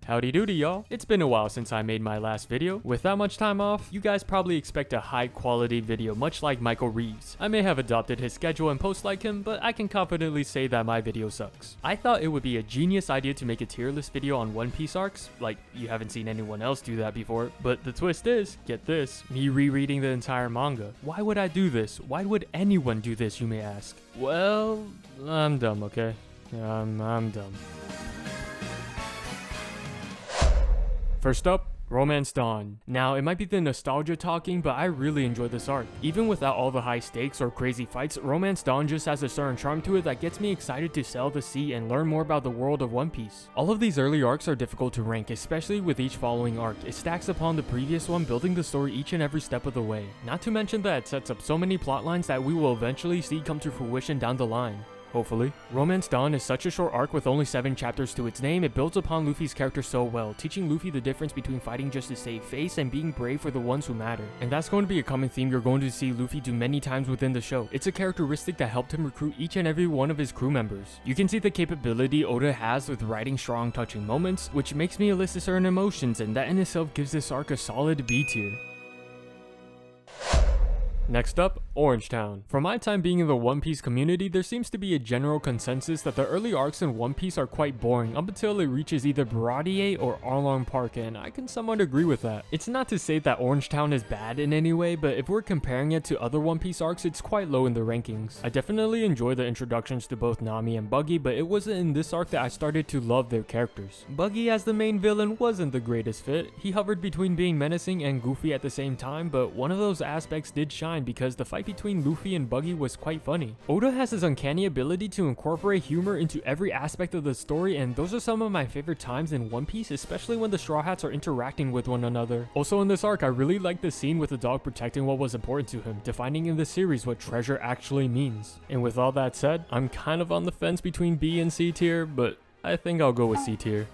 Howdy doody y'all, it's been a while since I made my last video. With that much time off, you guys probably expect a high quality video much like Michael Reeves. I may have adopted his schedule and post like him, but I can confidently say that my video sucks. I thought it would be a genius idea to make a tier list video on One Piece arcs, like you haven't seen anyone else do that before, but the twist is, get this, me rereading the entire manga. Why would I do this? Why would anyone do this, you may ask? Well, I'm dumb, okay? I'm dumb. First up, Romance Dawn. Now, it might be the nostalgia talking, but I really enjoy this arc. Even without all the high stakes or crazy fights, Romance Dawn just has a certain charm to it that gets me excited to sail the sea and learn more about the world of One Piece. All of these early arcs are difficult to rank, especially with each following arc. It stacks upon the previous one, building the story each and every step of the way. Not to mention that it sets up so many plot lines that we will eventually see come to fruition down the line. Hopefully. Romance Dawn is such a short arc with only 7 chapters to its name. It builds upon Luffy's character so well, teaching Luffy the difference between fighting just to save face and being brave for the ones who matter. And that's going to be a common theme you're going to see Luffy do many times within the show. It's a characteristic that helped him recruit each and every one of his crew members. You can see the capability Oda has with writing strong, touching moments, which makes me elicit certain emotions, and that in itself gives this arc a solid B tier. Next up, Orange Town. From my time being in the One Piece community, there seems to be a general consensus that the early arcs in One Piece are quite boring up until it reaches either Baratie or Arlong Park, and I can somewhat agree with that. It's not to say that Orange Town is bad in any way, but if we're comparing it to other One Piece arcs, it's quite low in the rankings. I definitely enjoy the introductions to both Nami and Buggy, but it wasn't in this arc that I started to love their characters. Buggy as the main villain wasn't the greatest fit. He hovered between being menacing and goofy at the same time, but one of those aspects did shine because the fight between Luffy and Buggy was quite funny. Oda has his uncanny ability to incorporate humor into every aspect of the story, and those are some of my favorite times in One Piece, especially when the Straw Hats are interacting with one another. Also in this arc, I really like the scene with the dog protecting what was important to him, defining in the series what treasure actually means. And with all that said, I'm kind of on the fence between B and C tier, but I think I'll go with C tier.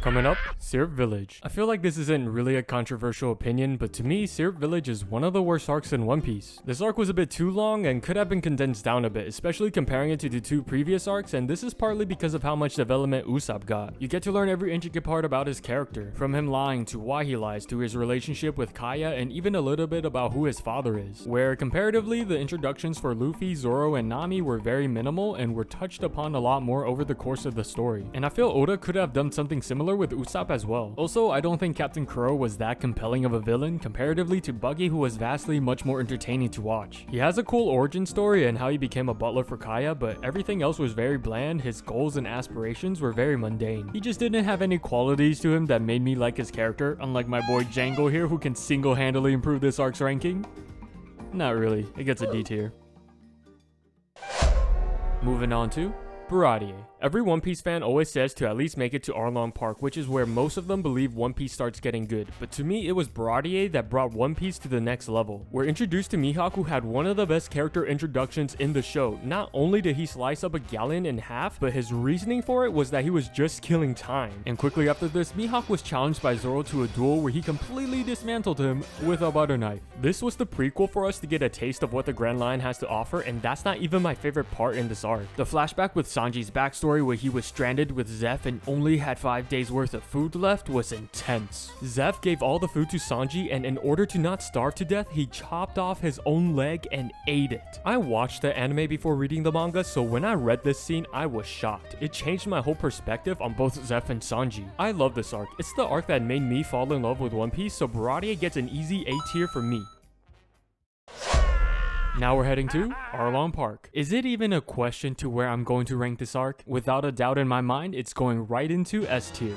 Coming up, Syrup Village. I feel like this isn't really a controversial opinion, but to me, Syrup Village is one of the worst arcs in One Piece. This arc was a bit too long and could have been condensed down a bit, especially comparing it to the 2 previous arcs, and this is partly because of how much development Usopp got. You get to learn every intricate part about his character, from him lying to why he lies to his relationship with Kaya, and even a little bit about who his father is. Where comparatively, the introductions for Luffy, Zoro, and Nami were very minimal and were touched upon a lot more over the course of the story. And I feel Oda could have done something similar with Usopp as well. Also, I don't think Captain Kuro was that compelling of a villain comparatively to Buggy, who was vastly much more entertaining to watch. He has a cool origin story and how he became a butler for Kaya, but everything else was very bland. His goals and aspirations were very mundane. He just didn't have any qualities to him that made me like his character, unlike my boy Django here, who can single-handedly improve this arc's ranking. Not really, it gets a D tier. Moving on to Baratie. Every One Piece fan always says to at least make it to Arlong Park, which is where most of them believe One Piece starts getting good, but to me it was Baratie that brought One Piece to the next level. We're introduced to Mihawk, who had one of the best character introductions in the show. Not only did he slice up a galleon in half, but his reasoning for it was that he was just killing time. And quickly after this, Mihawk was challenged by Zoro to a duel where he completely dismantled him with a butter knife. This was the prequel for us to get a taste of what the Grand Line has to offer, and that's not even my favorite part in this arc. The flashback with Sanji's backstory where he was stranded with Zeph and only had 5 days worth of food left was intense. Zeph gave all the food to Sanji, and in order to not starve to death, he chopped off his own leg and ate it. I watched the anime before reading the manga, so when I read this scene, I was shocked. It changed my whole perspective on both Zeph and Sanji. I love this arc. It's the arc that made me fall in love with One Piece, so Baratie gets an easy A tier for me. Now we're heading to Arlong Park. Is it even a question to where I'm going to rank this arc? Without a doubt in my mind, it's going right into S tier.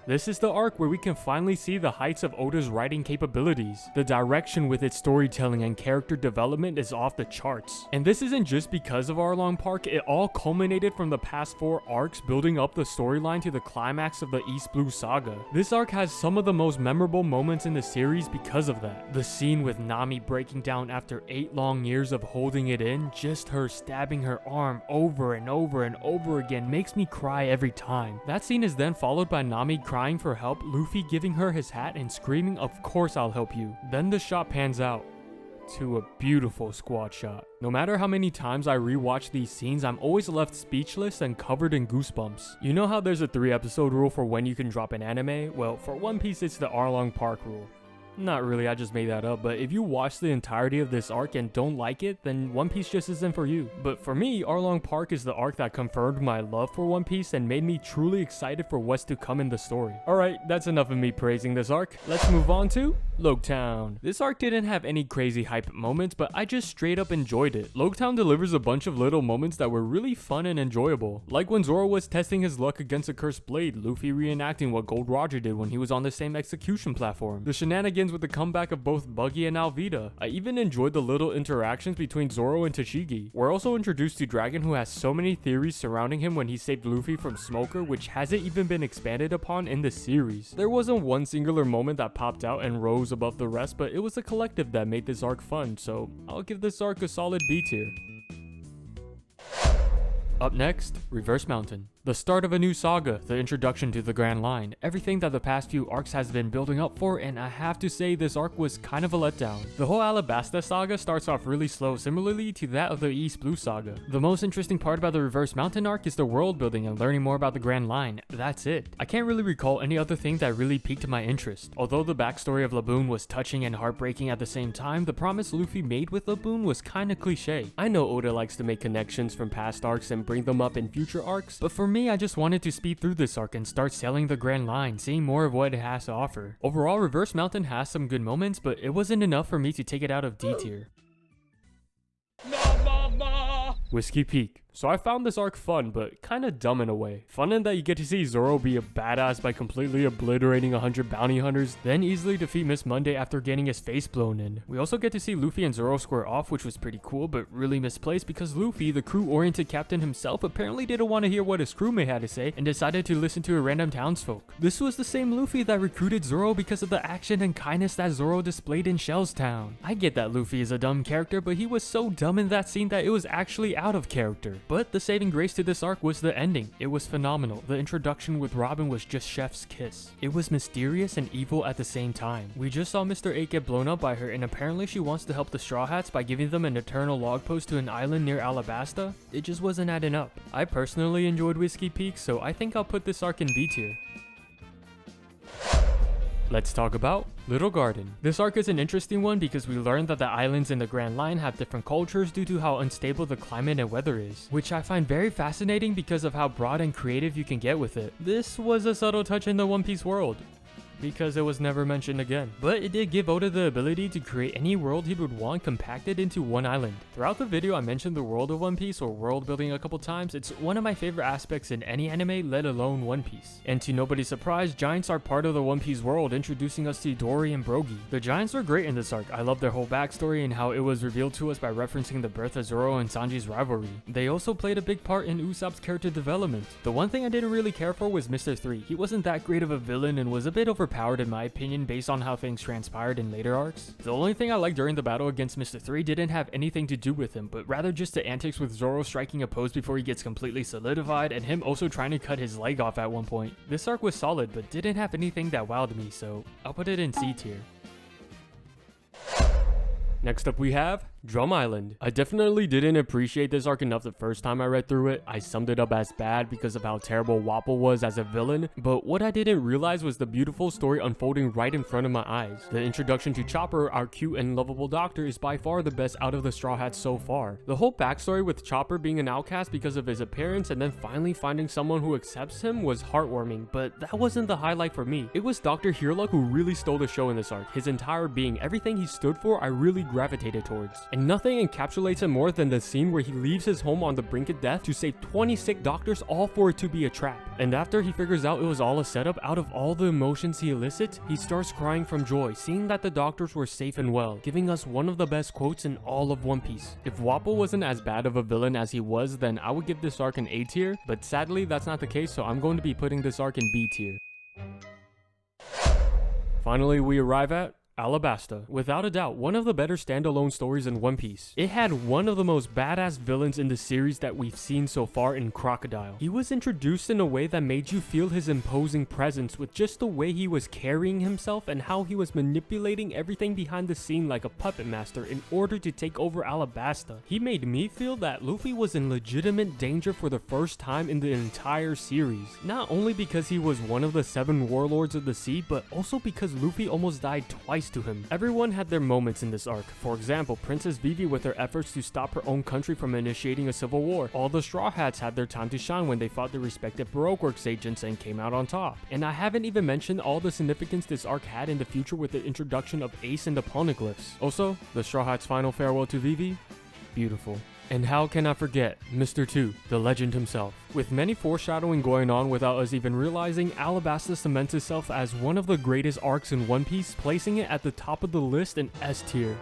This is the arc where we can finally see the heights of Oda's writing capabilities. The direction with its storytelling and character development is off the charts. And this isn't just because of Arlong Park, it all culminated from the past 4 arcs building up the storyline to the climax of the East Blue Saga. This arc has some of the most memorable moments in the series because of that. The scene with Nami breaking down after 8 long years of holding it in, just her stabbing her arm over and over and over again makes me cry every time. That scene is then followed by Nami crying for help, Luffy giving her his hat and screaming, "Of course I'll help you." Then the shot pans out. to a beautiful squad shot. No matter how many times I rewatch these scenes, I'm always left speechless and covered in goosebumps. You know how there's a 3-episode rule for when you can drop an anime? Well, for One Piece it's the Arlong Park rule. Not really, I just made that up, but if you watch the entirety of this arc and don't like it, then One Piece just isn't for you. But for me, Arlong Park is the arc that confirmed my love for One Piece and made me truly excited for what's to come in the story. Alright, that's enough of me praising this arc. Let's move on to Logue Town. This arc didn't have any crazy hype moments, but I just straight up enjoyed it. Logue Town delivers a bunch of little moments that were really fun and enjoyable. Like when Zoro was testing his luck against a cursed blade, Luffy reenacting what Gold Roger did when he was on the same execution platform. The shenanigans with the comeback of both Buggy and Alvida. I even enjoyed the little interactions between Zoro and Tashigi. We're also introduced to Dragon, who has so many theories surrounding him when he saved Luffy from Smoker, which hasn't even been expanded upon in the series. There wasn't one singular moment that popped out and rose above the rest, but it was a collective that made this arc fun, so I'll give this arc a solid B tier. Up next, Reverse Mountain. The start of a new saga, the introduction to the Grand Line, everything that the past few arcs has been building up for, and I have to say this arc was kind of a letdown. The whole Alabasta saga starts off really slow, similarly to that of the East Blue saga. The most interesting part about the Reverse Mountain arc is the world building and learning more about the Grand Line. That's it. I can't really recall any other thing that really piqued my interest. Although the backstory of Laboon was touching and heartbreaking at the same time, the promise Luffy made with Laboon was kinda cliche. I know Oda likes to make connections from past arcs and bring them up in future arcs, but for me, I just wanted to speed through this arc and start sailing the Grand Line, seeing more of what it has to offer. Overall, Reverse Mountain has some good moments, but it wasn't enough for me to take it out of D tier. Whiskey Peak. So I found this arc fun, but kinda dumb in a way. Fun in that you get to see Zoro be a badass by completely obliterating 100 bounty hunters, then easily defeat Miss Monday after getting his face blown in. We also get to see Luffy and Zoro square off, which was pretty cool, but really misplaced because Luffy, the crew-oriented captain himself, apparently didn't want to hear what his crewmate had to say and decided to listen to a random townsfolk. This was the same Luffy that recruited Zoro because of the action and kindness that Zoro displayed in Shell's Town. I get that Luffy is a dumb character, but he was so dumb in that scene that it was actually out of character. But the saving grace to this arc was the ending. It was phenomenal. The introduction with Robin was just chef's kiss. It was mysterious and evil at the same time. We just saw Mr. 8 get blown up by her, and apparently she wants to help the Straw Hats by giving them an eternal log post to an island near Alabasta. It just wasn't adding up. I personally enjoyed Whiskey Peak, so I think I'll put this arc in B tier. Let's talk about Little Garden. This arc is an interesting one because we learned that the islands in the Grand Line have different cultures due to how unstable the climate and weather is, which I find very fascinating because of how broad and creative you can get with it. This was a subtle touch in the One Piece world, because it was never mentioned again. But it did give Oda the ability to create any world he would want compacted into one island. Throughout the video I mentioned the world of One Piece, or world building, a couple times. It's one of my favorite aspects in any anime, let alone One Piece. And to nobody's surprise, giants are part of the One Piece world, introducing us to Dory and Brogy. The giants were great in this arc. I love their whole backstory and how it was revealed to us by referencing the birth of Zoro and Sanji's rivalry. They also played a big part in Usopp's character development. The one thing I didn't really care for was Mr. 3. He wasn't that great of a villain and was a bit overpowered in my opinion based on how things transpired in later arcs. The only thing I liked during the battle against Mr. 3 didn't have anything to do with him, but rather just the antics with Zoro striking a pose before he gets completely solidified and him also trying to cut his leg off at one point. This arc was solid but didn't have anything that wowed me, so I'll put it in C tier. Next up we have Drum Island. I definitely didn't appreciate this arc enough the first time I read through it. I summed it up as bad because of how terrible Wapol was as a villain, but what I didn't realize was the beautiful story unfolding right in front of my eyes. The introduction to Chopper, our cute and lovable doctor, is by far the best out of the Straw Hats so far. The whole backstory with Chopper being an outcast because of his appearance and then finally finding someone who accepts him was heartwarming, but that wasn't the highlight for me. It was Dr. Hearlock who really stole the show in this arc. His entire being, everything he stood for, I really gravitated towards. And nothing encapsulates him more than the scene where he leaves his home on the brink of death to save 20 sick doctors, all for it to be a trap. And after he figures out it was all a setup, out of all the emotions he elicits, he starts crying from joy, seeing that the doctors were safe and well, giving us one of the best quotes in all of One Piece. If Wapol wasn't as bad of a villain as he was, then I would give this arc an A tier, but sadly that's not the case, so I'm going to be putting this arc in B tier. Finally, we arrive at Alabasta. Without a doubt, one of the better standalone stories in One Piece. It had one of the most badass villains in the series that we've seen so far in Crocodile. He was introduced in a way that made you feel his imposing presence with just the way he was carrying himself and how he was manipulating everything behind the scene like a puppet master in order to take over Alabasta. He made me feel that Luffy was in legitimate danger for the first time in the entire series. Not only because he was one of the 7 warlords of the sea, but also because Luffy almost died twice to him. Everyone had their moments in this arc. For example, Princess Vivi with her efforts to stop her own country from initiating a civil war. All the Straw Hats had their time to shine when they fought their respective Baroque Works agents and came out on top. And I haven't even mentioned all the significance this arc had in the future with the introduction of Ace and the Poneglyphs. Also, the Straw Hats' final farewell to Vivi? Beautiful. And how can I forget Mr. 2, the legend himself? With many foreshadowing going on without us even realizing, Alabasta cements itself as one of the greatest arcs in One Piece, placing it at the top of the list in S tier.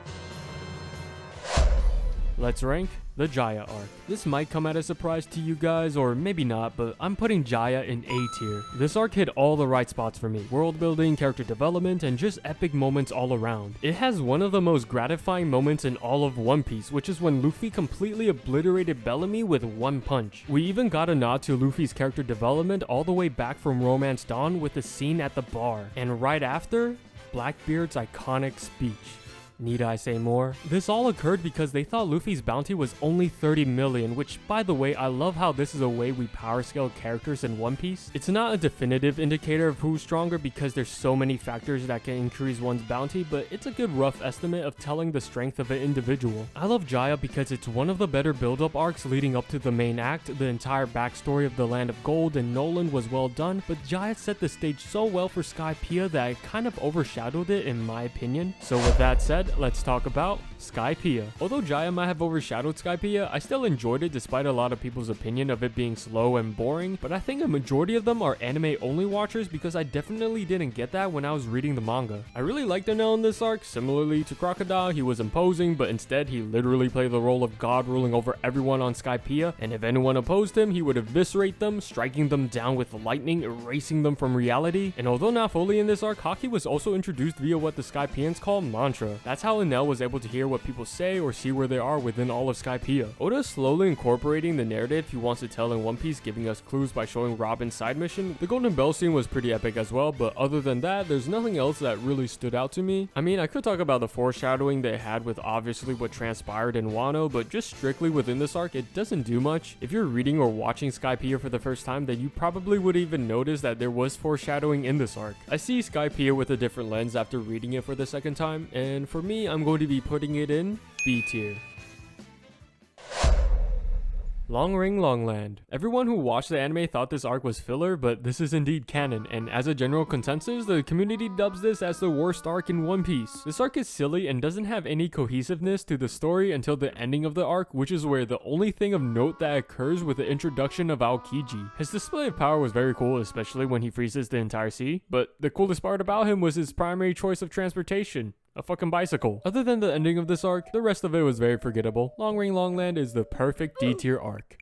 Let's rank the Jaya arc. This might come as a surprise to you guys, or maybe not, but I'm putting Jaya in A tier. This arc hit all the right spots for me. World building, character development, and just epic moments all around. It has one of the most gratifying moments in all of One Piece, which is when Luffy completely obliterated Bellamy with one punch. We even got a nod to Luffy's character development all the way back from Romance Dawn with the scene at the bar. And right after, Blackbeard's iconic speech. Need I say more? This all occurred because they thought Luffy's bounty was only 30 million, which, by the way, I love how this is a way we power scale characters in One Piece. It's not a definitive indicator of who's stronger because there's so many factors that can increase one's bounty, but it's a good rough estimate of telling the strength of an individual. I love Jaya because it's one of the better build-up arcs leading up to the main act. The entire backstory of the Land of Gold and Noland was well done, but Jaya set the stage so well for Skypiea that it kind of overshadowed it in my opinion. So with that said, let's talk about Skypiea. Although Jaya might have overshadowed Skypiea, I still enjoyed it despite a lot of people's opinion of it being slow and boring, but I think a majority of them are anime only watchers because I definitely didn't get that when I was reading the manga. I really liked Enel in this arc. Similarly to Crocodile, he was imposing, but instead he literally played the role of God ruling over everyone on Skypiea, and if anyone opposed him, he would eviscerate them, striking them down with lightning, erasing them from reality. And although not fully in this arc, Haki was also introduced via what the Skypieans call mantra. That's how Enel was able to hear what people say or see where they are within all of Skypiea. Oda is slowly incorporating the narrative he wants to tell in One Piece, giving us clues by showing Robin's side mission. The Golden Bell scene was pretty epic as well, but other than that, there's nothing else that really stood out to me. I mean, I could talk about the foreshadowing they had with obviously what transpired in Wano, but just strictly within this arc, it doesn't do much. If you're reading or watching Skypiea for the first time, then you probably would even notice that there was foreshadowing in this arc. I see Skypiea with a different lens after reading it for the second time, and for me, I'm going to be putting it in B tier. Long Ring Longland. Everyone who watched the anime thought this arc was filler, but this is indeed canon, and as a general consensus, the community dubs this as the worst arc in One Piece. This arc is silly and doesn't have any cohesiveness to the story until the ending of the arc, which is where the only thing of note that occurs with the introduction of Aokiji. His display of power was very cool, especially when he freezes the entire sea, but the coolest part about him was his primary choice of transportation. A fucking bicycle. Other than the ending of this arc, the rest of it was very forgettable. Long Ring Longland is the perfect D tier arc.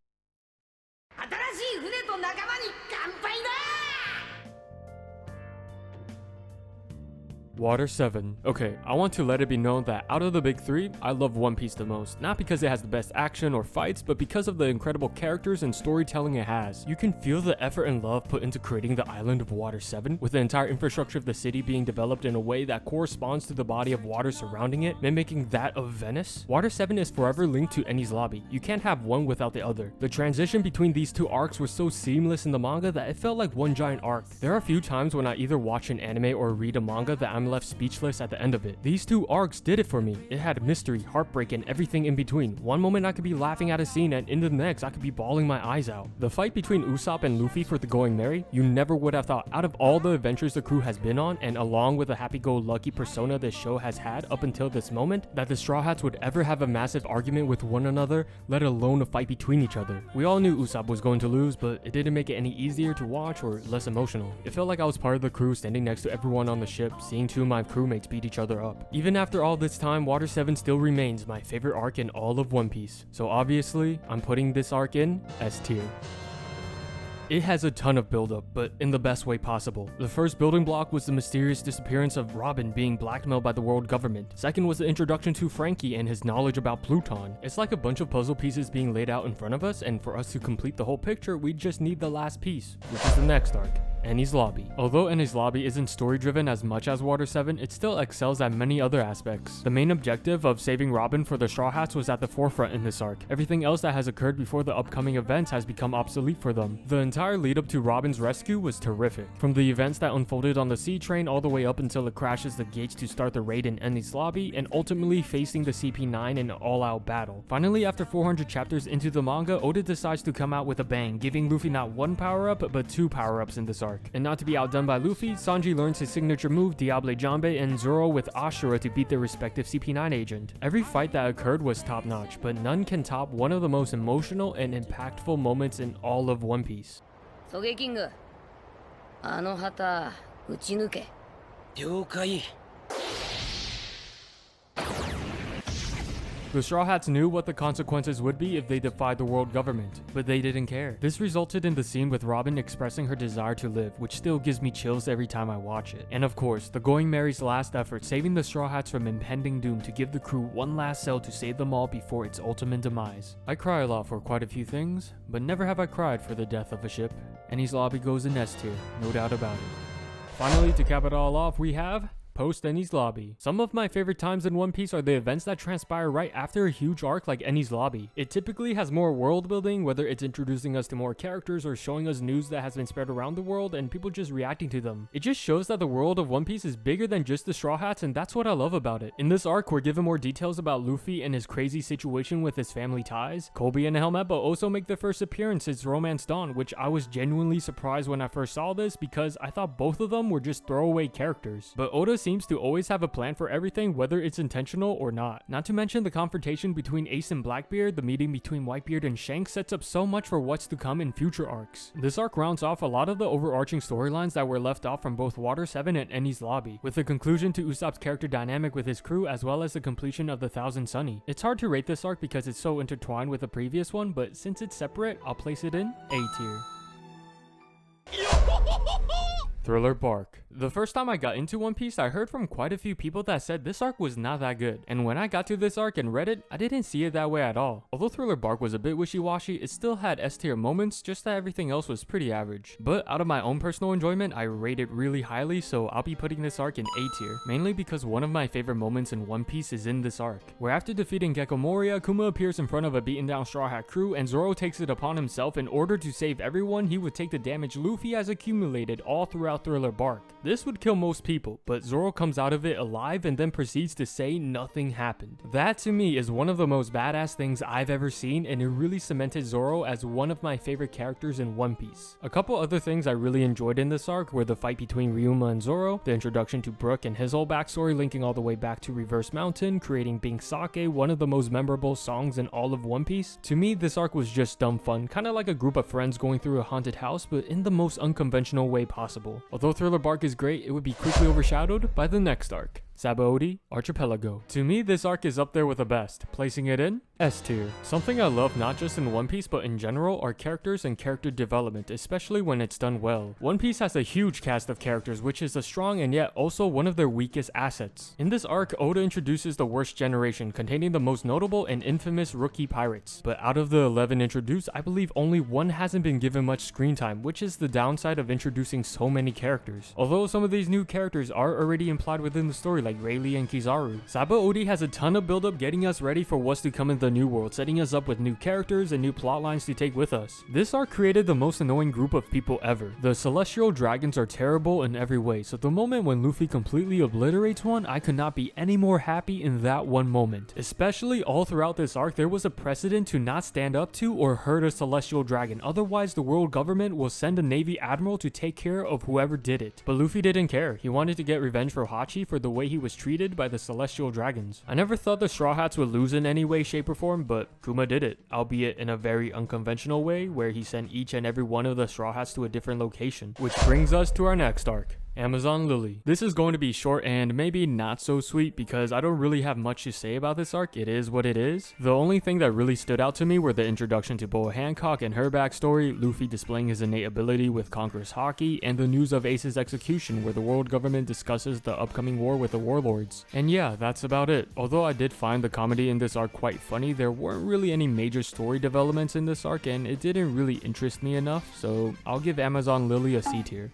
Water 7. Okay, I want to let it be known that out of the big three, I love One Piece the most. Not because it has the best action or fights, but because of the incredible characters and storytelling it has. You can feel the effort and love put into creating the island of Water 7, with the entire infrastructure of the city being developed in a way that corresponds to the body of water surrounding it, mimicking that of Venice. Water 7 is forever linked to Enies Lobby. You can't have one without the other. The transition between these two arcs was so seamless in the manga that it felt like one giant arc. There are a few times when I either watch an anime or read a manga that I'm left speechless at the end of it. These two arcs did it for me. It had mystery, heartbreak, and everything in between. One moment I could be laughing at a scene, and in the next I could be bawling my eyes out. The fight between Usopp and Luffy for the Going Merry, you never would have thought out of all the adventures the crew has been on, and along with the happy-go-lucky persona this show has had up until this moment, that the Straw Hats would ever have a massive argument with one another, let alone a fight between each other. We all knew Usopp was going to lose, but it didn't make it any easier to watch or less emotional. It felt like I was part of the crew standing next to everyone on the ship, seeing two of my crewmates beat each other up. Even after all this time, Water 7 still remains my favorite arc in all of One Piece. So obviously, I'm putting this arc in S tier. It has a ton of buildup, but in the best way possible. The first building block was the mysterious disappearance of Robin being blackmailed by the world government. Second was the introduction to Frankie and his knowledge about Pluton. It's like a bunch of puzzle pieces being laid out in front of us, and for us to complete the whole picture, we just need the last piece, which is the next arc. Enies Lobby. Although Enies Lobby isn't story driven as much as Water 7, it still excels at many other aspects. The main objective of saving Robin for the Straw Hats was at the forefront in this arc. Everything else that has occurred before the upcoming events has become obsolete for them. The entire lead up to Robin's rescue was terrific. From the events that unfolded on the sea train all the way up until it crashes the gates to start the raid in Enies Lobby, and ultimately facing the CP9 in an all-out battle. Finally, after 400 chapters into the manga, Oda decides to come out with a bang, giving Luffy not one power-up but 2 power-ups in this arc. And not to be outdone by Luffy, Sanji learns his signature move Diable Jambe, and Zoro with Ashura to beat their respective CP9 agent. Every fight that occurred was top-notch, but none can top one of the most emotional and impactful moments in all of One Piece. Sogeking, あの旗撃ち抜け。了解。 The Straw Hats knew what the consequences would be if they defied the world government, but they didn't care. This resulted in the scene with Robin expressing her desire to live, which still gives me chills every time I watch it. And of course, the Going Merry's last effort saving the Straw Hats from impending doom to give the crew one last sail to save them all before its ultimate demise. I cry a lot for quite a few things, but never have I cried for the death of a ship. Enies Lobby goes in S tier, no doubt about it. Finally, to cap it all off, we have post Enies Lobby. Some of my favorite times in One Piece are the events that transpire right after a huge arc like Enies Lobby. It typically has more world building, whether it's introducing us to more characters or showing us news that has been spread around the world and people just reacting to them. It just shows that the world of One Piece is bigger than just the Straw Hats, and that's what I love about it. In this arc, we're given more details about Luffy and his crazy situation with his family ties. Kobe and Helmeppo also make their first appearance since Romance Dawn, which I was genuinely surprised when I first saw this because I thought both of them were just throwaway characters. But Oda seems to always have a plan for everything, whether it's intentional or not. Not to mention the confrontation between Ace and Blackbeard, the meeting between Whitebeard and Shanks sets up so much for what's to come in future arcs. This arc rounds off a lot of the overarching storylines that were left off from both Water 7 and Enies Lobby, with the conclusion to Usopp's character dynamic with his crew as well as the completion of the Thousand Sunny. It's hard to rate this arc because it's so intertwined with the previous one, but since it's separate, I'll place it in A tier. Thriller Bark. The first time I got into One Piece, I heard from quite a few people that said this arc was not that good, and when I got to this arc and read it, I didn't see it that way at all. Although Thriller Bark was a bit wishy-washy, it still had S tier moments, just that everything else was pretty average. But out of my own personal enjoyment, I rate it really highly, so I'll be putting this arc in A tier, mainly because one of my favorite moments in One Piece is in this arc, where after defeating Gecko Moria, Kuma appears in front of a beaten down Straw Hat crew, and Zoro takes it upon himself in order to save everyone he would take the damage Luffy has accumulated all throughout Thriller Bark. This would kill most people, but Zoro comes out of it alive and then proceeds to say nothing happened. That to me is one of the most badass things I've ever seen, and it really cemented Zoro as one of my favorite characters in One Piece. A couple other things I really enjoyed in this arc were the fight between Ryuma and Zoro, the introduction to Brook and his whole backstory linking all the way back to Reverse Mountain, creating Bing Sake, one of the most memorable songs in all of One Piece. To me, this arc was just dumb fun, kinda like a group of friends going through a haunted house, but in the most unconventional way possible. Although Thriller Bark is great, it would be quickly overshadowed by the next arc, Sabaody Archipelago. To me, this arc is up there with the best, placing it in S tier. Something I love not just in One Piece but in general are characters and character development, especially when it's done well. One Piece has a huge cast of characters, which is a strong and yet also one of their weakest assets. In this arc, Oda introduces the worst generation, containing the most notable and infamous rookie pirates. But out of the 11 introduced, I believe only one hasn't been given much screen time, which is the downside of introducing so many characters. Although some of these new characters are already implied within the story, like Rayleigh and Kizaru, Sabaody has a ton of build up getting us ready for what's to come in the new world, setting us up with new characters and new plot lines to take with us. This arc created the most annoying group of people ever. The celestial dragons are terrible in every way, so the moment when Luffy completely obliterates one, I could not be any more happy in that one moment. Especially all throughout this arc, there was a precedent to not stand up to or hurt a celestial dragon, otherwise the world government will send a navy admiral to take care of whoever did it. But Luffy didn't care. He wanted to get revenge for Hachi for the way he was treated by the celestial dragons. I never thought the Straw Hats would lose in any way, shape, or form, but Kuma did it, albeit in a very unconventional way, where he sent each and every one of the Straw Hats to a different location. Which brings us to our next arc, Amazon Lily. This is going to be short and maybe not so sweet because I don't really have much to say about this arc. It is what it is. The only thing that really stood out to me were the introduction to Boa Hancock and her backstory, Luffy displaying his innate ability with Conqueror's Haki, and the news of Ace's execution where the world government discusses the upcoming war with the warlords. And yeah, that's about it. Although I did find the comedy in this arc quite funny, there weren't really any major story developments in this arc and it didn't really interest me enough, so I'll give Amazon Lily a C tier.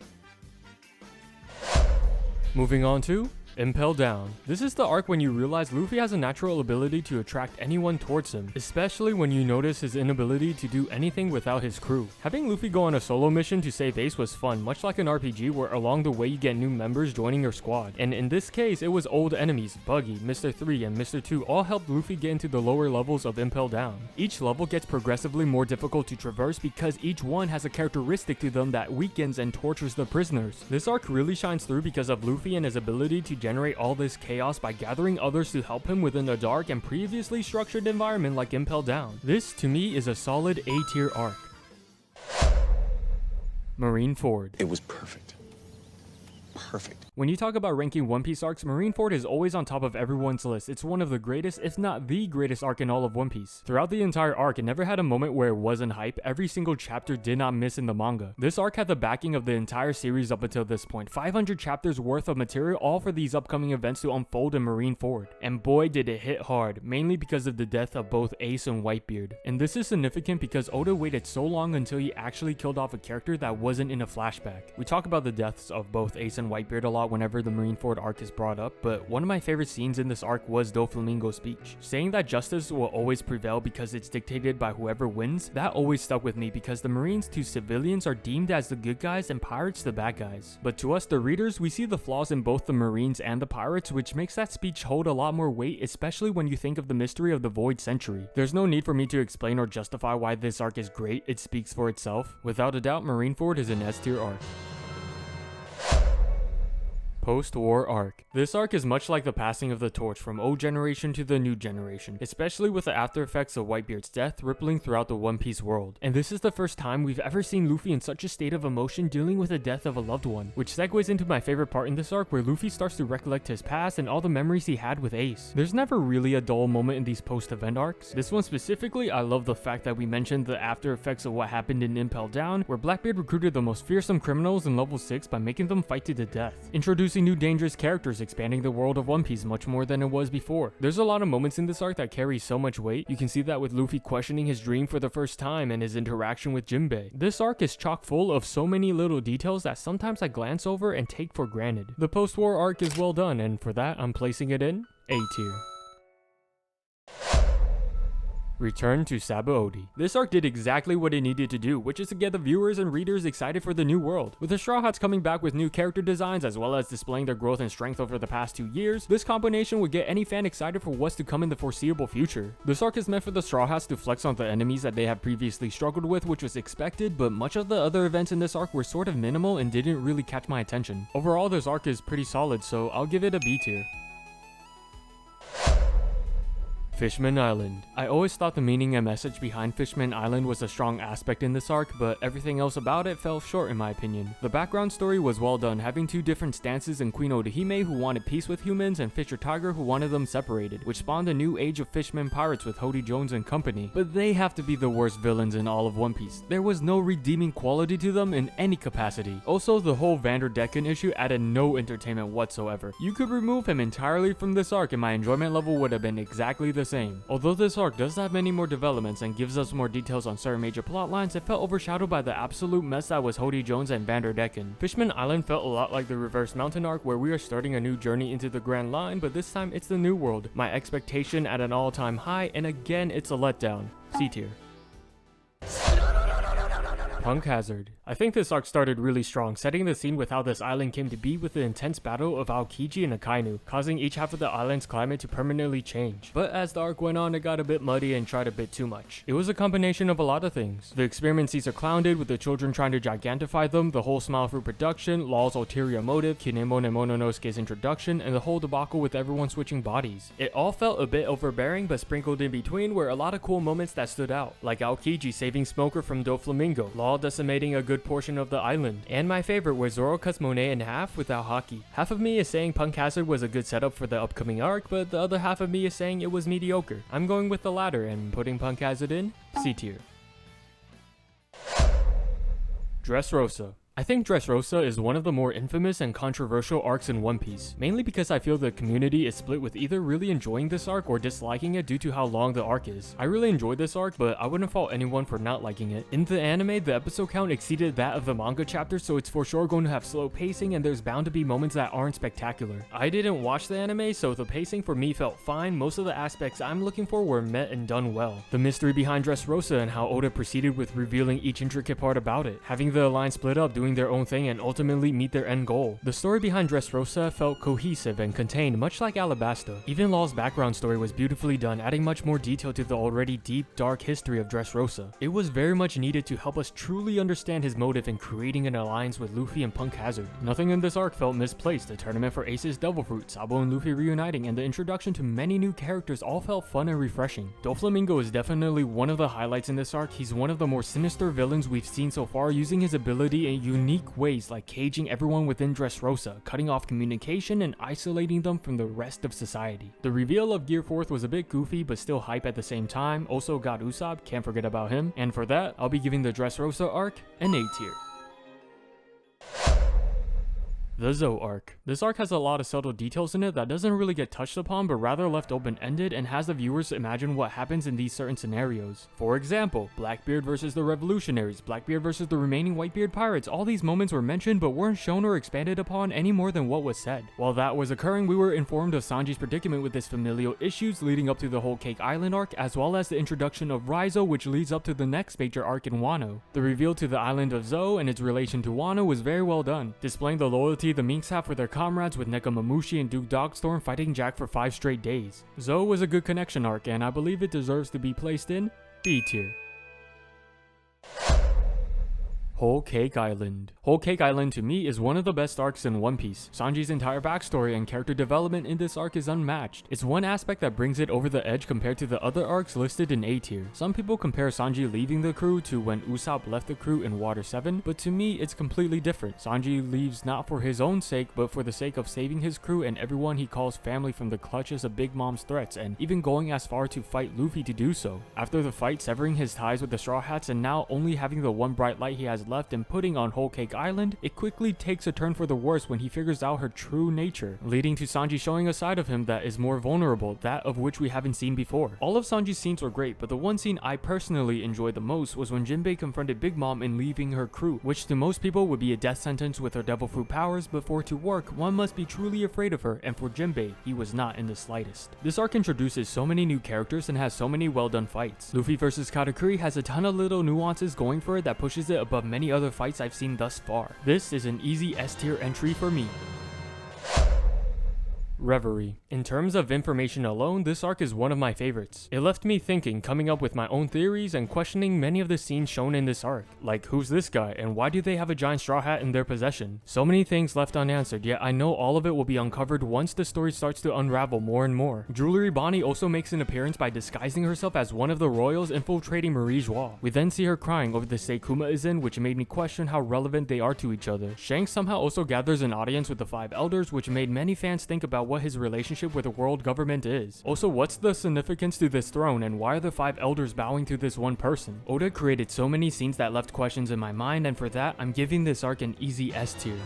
Moving on to Impel Down. This is the arc when you realize Luffy has a natural ability to attract anyone towards him, especially when you notice his inability to do anything without his crew. Having Luffy go on a solo mission to save Ace was fun, much like an RPG where along the way you get new members joining your squad. And in this case, it was old enemies, Buggy, Mr. 3, and Mr. 2 all helped Luffy get into the lower levels of Impel Down. Each level gets progressively more difficult to traverse because each one has a characteristic to them that weakens and tortures the prisoners. This arc really shines through because of Luffy and his ability to generate all this chaos by gathering others to help him within a dark and previously structured environment like Impel Down. This, to me, is a solid A tier arc. Marineford. It was perfect. Perfect. When you talk about ranking One Piece arcs, Marineford is always on top of everyone's list. It's one of the greatest, if not the greatest arc in all of One Piece. Throughout the entire arc, it never had a moment where it wasn't hype. Every single chapter did not miss in the manga. This arc had the backing of the entire series up until this point. 500 chapters worth of material, all for these upcoming events to unfold in Marineford. And boy did it hit hard, mainly because of the death of both Ace and Whitebeard. And this is significant because Oda waited so long until he actually killed off a character that wasn't in a flashback. We talk about the deaths of both Ace and Whitebeard a lot whenever the Marineford arc is brought up, but one of my favorite scenes in this arc was Doflamingo's speech. Saying that justice will always prevail because it's dictated by whoever wins, that always stuck with me because the Marines to civilians are deemed as the good guys and pirates the bad guys. But to us, the readers, we see the flaws in both the Marines and the pirates, which makes that speech hold a lot more weight, especially when you think of the mystery of the Void Century. There's no need for me to explain or justify why this arc is great, it speaks for itself. Without a doubt, Marineford is an S tier arc. Post-war arc. This arc is much like the passing of the torch from old generation to the new generation, especially with the after effects of Whitebeard's death rippling throughout the One Piece world. And this is the first time we've ever seen Luffy in such a state of emotion dealing with the death of a loved one, which segues into my favorite part in this arc where Luffy starts to recollect his past and all the memories he had with Ace. There's never really a dull moment in these post-event arcs. This one specifically, I love the fact that we mentioned the after effects of what happened in Impel Down, where Blackbeard recruited the most fearsome criminals in level 6 by making them fight to the death, introducing new dangerous characters, expanding the world of One Piece much more than it was before. There's a lot of moments in this arc that carry so much weight. You can see that with Luffy questioning his dream for the first time and his interaction with Jinbei. This arc is chock full of so many little details that sometimes I glance over and take for granted. The post-war arc is well done, and for that I'm placing it in A tier. Return to Sabaody. This arc did exactly what it needed to do, which is to get the viewers and readers excited for the new world. With the Straw Hats coming back with new character designs as well as displaying their growth and strength over the past 2 years, this combination would get any fan excited for what's to come in the foreseeable future. This arc is meant for the Straw Hats to flex on the enemies that they have previously struggled with, which was expected, but much of the other events in this arc were sort of minimal and didn't really catch my attention. Overall, this arc is pretty solid, so I'll give it a B tier. Fishman Island. I always thought the meaning and message behind Fishman Island was a strong aspect in this arc, but everything else about it fell short in my opinion. The background story was well done, having two different stances in Queen Odahime who wanted peace with humans and Fisher Tiger who wanted them separated, which spawned a new age of fishermen pirates with Hody Jones and company. But they have to be the worst villains in all of One Piece. There was no redeeming quality to them in any capacity. Also, the whole Vanderdecken issue added no entertainment whatsoever. You could remove him entirely from this arc and my enjoyment level would have been exactly the same. Although this arc does have many more developments and gives us more details on certain major plot lines, it felt overshadowed by the absolute mess that was Hody Jones and Vanderdecken. Fishman Island felt a lot like the Reverse Mountain arc where we are starting a new journey into the Grand Line, but this time it's the New World. My expectation at an all-time high, and again it's a letdown. C tier. Punk Hazard. I think this arc started really strong, setting the scene with how this island came to be with the intense battle of Aokiji and Akainu, causing each half of the island's climate to permanently change. But as the arc went on, it got a bit muddy and tried a bit too much. It was a combination of a lot of things. The experiment seats are clouded with the children trying to gigantify them, the whole Smile Fruit production, Law's ulterior motive, Kinemon and Mononosuke's introduction, and the whole debacle with everyone switching bodies. It all felt a bit overbearing, but sprinkled in between were a lot of cool moments that stood out, like Aokiji saving Smoker from Doflamingo, Law while decimating a good portion of the island. And my favorite, where Zoro cuts Monet in half without haki. Half of me is saying Punk Hazard was a good setup for the upcoming arc, but the other half of me is saying it was mediocre. I'm going with the latter and putting Punk Hazard in C tier. Dressrosa. I think Dressrosa is one of the more infamous and controversial arcs in One Piece, mainly because I feel the community is split with either really enjoying this arc or disliking it due to how long the arc is. I really enjoyed this arc, but I wouldn't fault anyone for not liking it. In the anime, the episode count exceeded that of the manga chapter, so it's for sure going to have slow pacing and there's bound to be moments that aren't spectacular. I didn't watch the anime, so the pacing for me felt fine. Most of the aspects I'm looking for were met and done well. The mystery behind Dressrosa and how Oda proceeded with revealing each intricate part about it, having the alliance split up, doing their own thing and ultimately meet their end goal. The story behind Dressrosa felt cohesive and contained, much like Alabasta. Even Law's background story was beautifully done, adding much more detail to the already deep, dark history of Dressrosa. It was very much needed to help us truly understand his motive in creating an alliance with Luffy and Punk Hazard. Nothing in this arc felt misplaced. The tournament for Aces Devil Fruit, Sabo and Luffy reuniting, and the introduction to many new characters all felt fun and refreshing. Doflamingo is definitely one of the highlights in this arc. He's one of the more sinister villains we've seen so far, using his ability in unique ways like caging everyone within Dressrosa, cutting off communication and isolating them from the rest of society. The reveal of Gear 4th was a bit goofy but still hype at the same time. Also got Usopp, can't forget about him. And for that, I'll be giving the Dressrosa arc an A tier. The Zou arc. This arc has a lot of subtle details in it that doesn't really get touched upon but rather left open-ended and has the viewers imagine what happens in these certain scenarios. For example, Blackbeard versus the Revolutionaries, Blackbeard versus the remaining Whitebeard pirates. All these moments were mentioned but weren't shown or expanded upon any more than what was said. While that was occurring, we were informed of Sanji's predicament with his familial issues leading up to the Whole Cake Island arc, as well as the introduction of Raizo, which leads up to the next major arc in Wano. The reveal to the island of Zou and its relation to Wano was very well done, displaying the loyalty the Minks have for their comrades, with Nekomamushi and Duke Dogstorm fighting Jack for 5 straight days. Zou was a good connection arc, and I believe it deserves to be placed in B tier. Whole Cake Island. Whole Cake Island to me is one of the best arcs in One Piece. Sanji's entire backstory and character development in this arc is unmatched. It's one aspect that brings it over the edge compared to the other arcs listed in A tier. Some people compare Sanji leaving the crew to when Usopp left the crew in Water 7, but to me it's completely different. Sanji leaves not for his own sake, but for the sake of saving his crew and everyone he calls family from the clutches of Big Mom's threats, and even going as far to fight Luffy to do so. After the fight, severing his ties with the Straw Hats and now only having the one bright light he has left and putting on Whole Cake Island, it quickly takes a turn for the worse when he figures out her true nature, leading to Sanji showing a side of him that is more vulnerable, that of which we haven't seen before. All of Sanji's scenes were great, but the one scene I personally enjoyed the most was when Jinbei confronted Big Mom in leaving her crew, which to most people would be a death sentence with her devil fruit powers, but for it to work, one must be truly afraid of her, and for Jinbei, he was not in the slightest. This arc introduces so many new characters and has so many well done fights. Luffy vs Katakuri has a ton of little nuances going for it that pushes it above many other fights I've seen thus far. This is an easy S tier entry for me. Reverie. In terms of information alone, this arc is one of my favorites. It left me thinking, coming up with my own theories, and questioning many of the scenes shown in this arc. Like, who's this guy, and why do they have a giant straw hat in their possession? So many things left unanswered, yet I know all of it will be uncovered once the story starts to unravel more and more. Jewelry Bonnie also makes an appearance by disguising herself as one of the royals infiltrating Marie Joie. We then see her crying over the state Kuma is in, which made me question how relevant they are to each other. Shanks somehow also gathers an audience with the 5 elders, which made many fans think about what his relationship with the world government is. Also, what's the significance to this throne, and why are the 5 elders bowing to this one person? Oda created so many scenes that left questions in my mind, and for that, I'm giving this arc an easy S tier.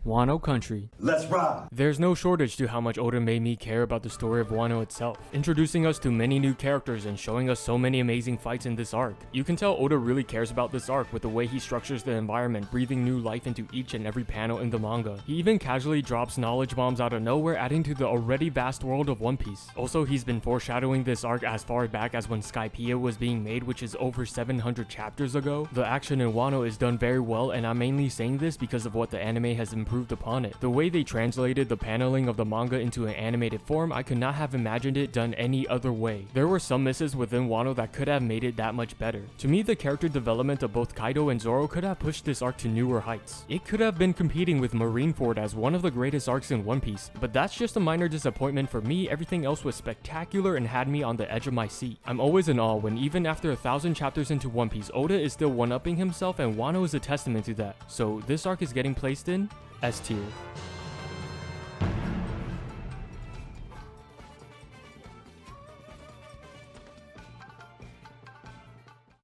Wano Country. Let's ride! There's no shortage to how much Oda made me care about the story of Wano itself, introducing us to many new characters and showing us so many amazing fights in this arc. You can tell Oda really cares about this arc with the way he structures the environment, breathing new life into each and every panel in the manga. He even casually drops knowledge bombs out of nowhere, adding to the already vast world of One Piece. Also, he's been foreshadowing this arc as far back as when Skypiea was being made, which is over 700 chapters ago. The action in Wano is done very well, and I'm mainly saying this because of what the anime has improved improved upon it. The way they translated the paneling of the manga into an animated form, I could not have imagined it done any other way. There were some misses within Wano that could have made it that much better. To me, the character development of both Kaido and Zoro could have pushed this arc to newer heights. It could have been competing with Marineford as one of the greatest arcs in One Piece, but that's just a minor disappointment for me. Everything else was spectacular and had me on the edge of my seat. I'm always in awe when even after 1,000 chapters into One Piece, Oda is still one-upping himself, and Wano is a testament to that. So this arc is getting placed in S tier.